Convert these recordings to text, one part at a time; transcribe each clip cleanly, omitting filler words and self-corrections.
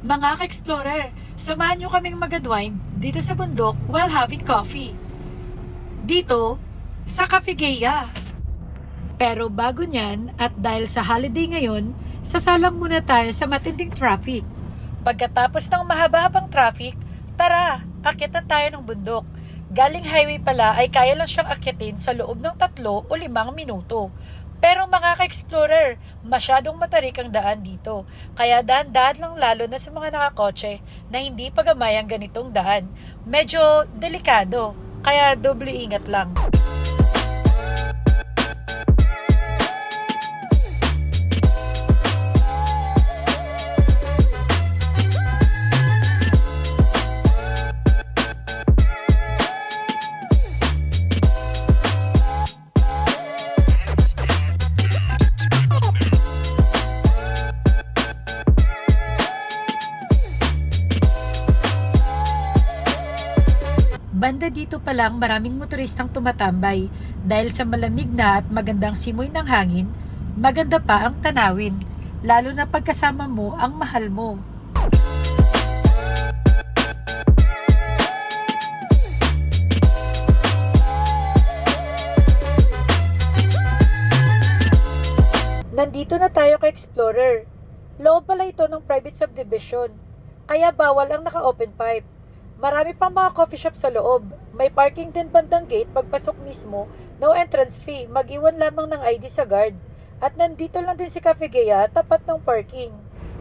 Mga ka-explorer, samahan nyo kaming mag-unwind dito sa bundok while having coffee. Dito, sa Cafe Gea. Pero bago nyan, at dahil sa holiday ngayon, sasalang muna tayo sa matinding traffic. Pagkatapos ng mahaba-habang traffic, tara, akitan tayo ng bundok. Galing highway pala ay kaya lang siyang akitin sa loob ng 3 o 5 minuto. Pero mga ka-explorer, masyadong matarik ang daan dito. Kaya dahan-dahan lang lalo na sa mga nakakotse na hindi pagamay ang ganitong daan. Medyo delikado, kaya doble ingat lang. Banda dito pa lang maraming motoristang tumatambay dahil sa malamig na at magandang simoy ng hangin, maganda pa ang tanawin, lalo na pagkasama mo ang mahal mo. Nandito na tayo ka-explorer. Loob pala ito ng private subdivision, kaya bawal ang naka-open pipe. Marami pang mga coffee shop sa loob. May parking din bandang gate pagpasok mismo. No entrance fee. Mag-iwan lamang ng ID sa guard. At nandito lang din si Cafe Gea, tapat ng parking.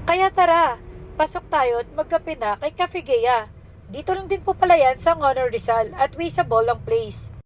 Kaya tara, pasok tayo at magkape na kay Cafe Gea. Dito lang din po pala yan sa Honor Rizal at Wisable ang place.